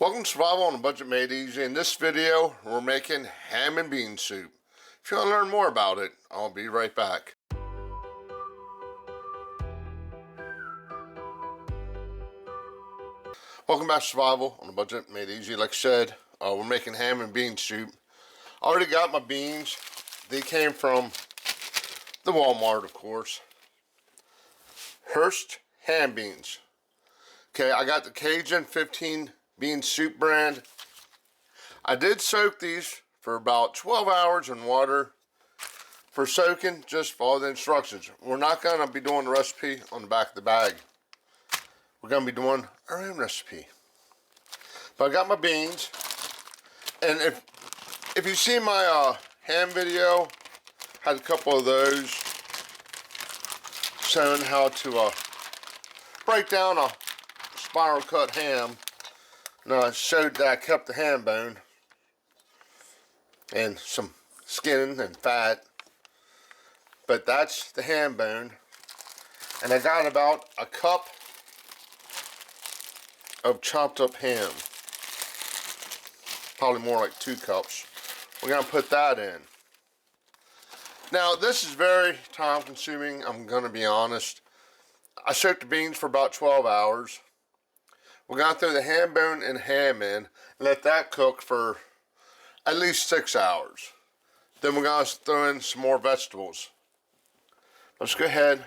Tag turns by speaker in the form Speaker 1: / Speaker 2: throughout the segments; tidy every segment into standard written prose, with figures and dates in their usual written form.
Speaker 1: Welcome to Survival on a Budget Made Easy. In this video, we're making ham and bean soup. If you want to learn more about it, I'll be right back. Welcome back to Survival on a Budget Made Easy. Like I said, we're making ham and bean soup. I already got my beans. They came from the Walmart, of course. Hearst ham beans. Okay, I got the Cajun 15 bean soup brand. I did soak these for about 12 hours in water. For soaking, just follow the instructions. We're not going to be doing the recipe on the back of the bag. We're going to be doing our own recipe. But I got my beans. And if you see my ham video, I had a couple of those showing how to break down a spiral cut ham. Now I showed that I kept the ham bone and some skin and fat, but that's the ham bone. And I got about a cup of chopped up ham, probably more like 2 cups. We're gonna put that in. Now this is very time consuming, I'm gonna be honest. I soaked the beans for about 12 hours. We're going to throw the ham bone and ham in and let that cook for at least 6 hours. Then we're going to throw in some more vegetables. Let's go ahead,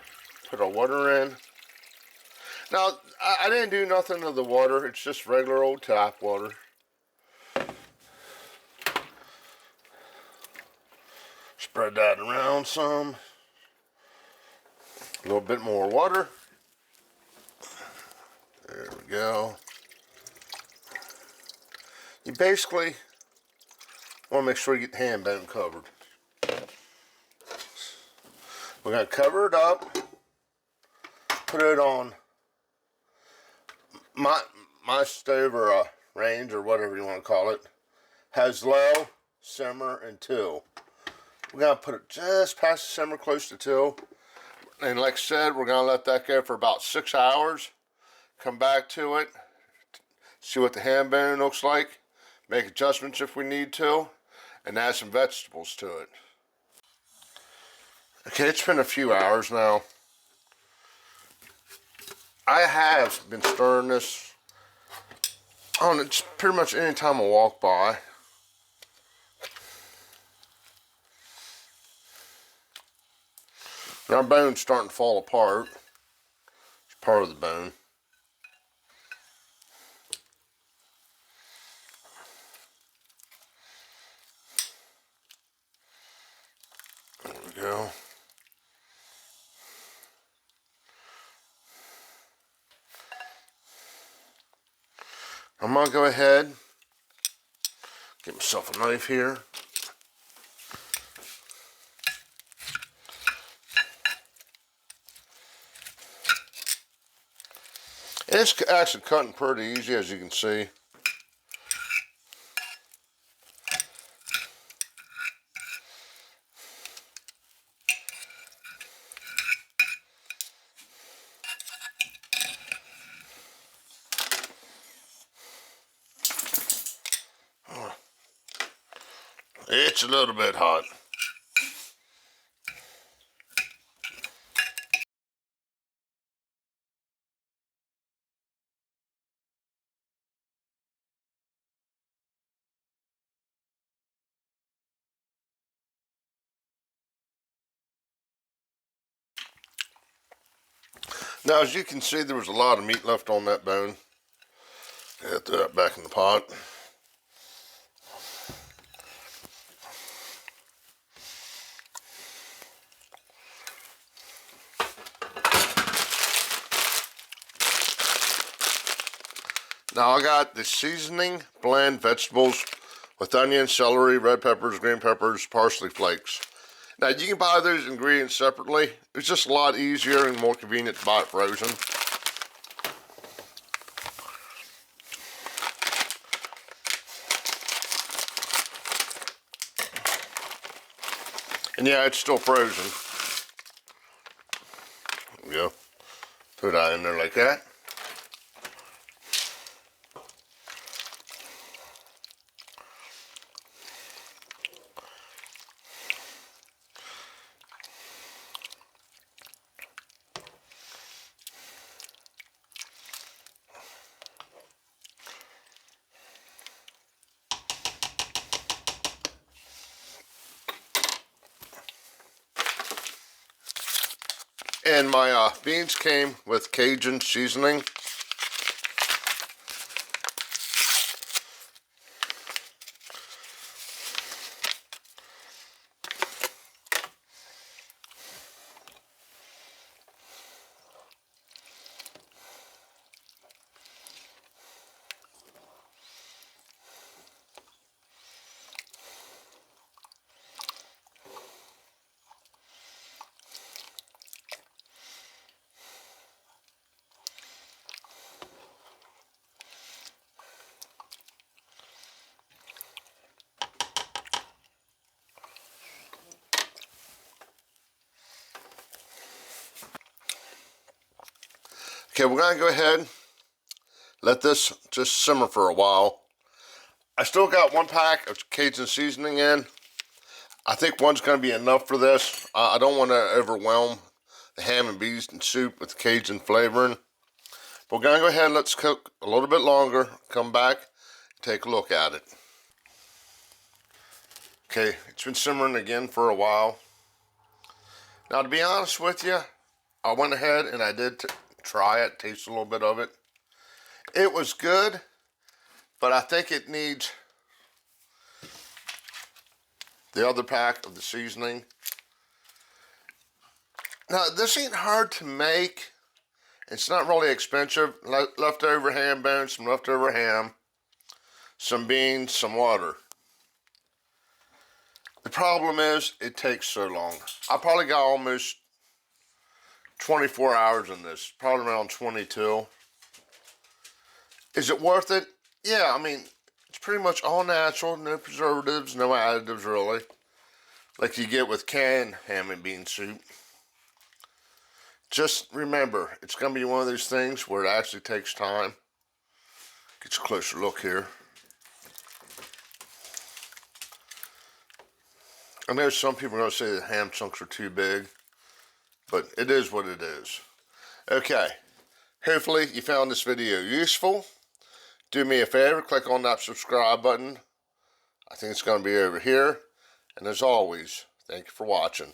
Speaker 1: put our water in. Now, I didn't do nothing to the water. It's just regular old tap water. Spread that around some. A little bit more water. There we go. You basically want to make sure you get the ham bone covered. We're going to cover it up, put it on my stove or range or whatever you want to call it. Has low, simmer, and 2. We're going to put it just past the simmer, close to 2. And like I said, we're going to let that go for about 6 hours. Come back to it, see what the ham bone looks like, make adjustments if we need to, and add some vegetables to it. Okay, it's been a few hours now. I have been stirring this on it's pretty much any time I walk by. And our bone's starting to fall apart. It's part of the bone. There we go. I'm going to go ahead, get myself a knife here. And it's actually cutting pretty easy, as you can see. It's a little bit hot. Now, as you can see, there was a lot of meat left on that bone. Throw that back in the pot. Now I got the seasoning blend vegetables with onion, celery, red peppers, green peppers, parsley flakes. Now you can buy those ingredients separately. It's just a lot easier and more convenient to buy it frozen. And yeah, it's still frozen. There we go. Put that in there like that. And my beans came with Cajun seasoning. Okay, we're gonna go ahead, let this just simmer for a while. I still got 1 pack of Cajun seasoning in. I think one's gonna be enough for this. I don't want to overwhelm the ham and beans and soup with Cajun flavoring. But we're gonna go ahead and let's cook a little bit longer, come back, and take a look at it. Okay, it's been simmering again for a while. Now, to be honest with you, I went ahead and I did try it, taste a little bit of it. It was good, but I think it needs the other pack of the seasoning. Now, this ain't hard to make. It's not really expensive. Leftover ham bones, some leftover ham, some beans, some water. The problem is, it takes so long. I probably got almost 24 hours in this, probably around 22. Is it worth it? Yeah, I mean, it's pretty much all natural, no preservatives, no additives really, like you get with canned ham and bean soup. Just remember, it's going to be one of those things where it actually takes time. Get you a closer look here. I know some people are going to say the ham chunks are too big, but it is what it is. Okay, hopefully you found this video useful. Do me a favor, click on that subscribe button. I think it's going to be over here. And as always, thank you for watching.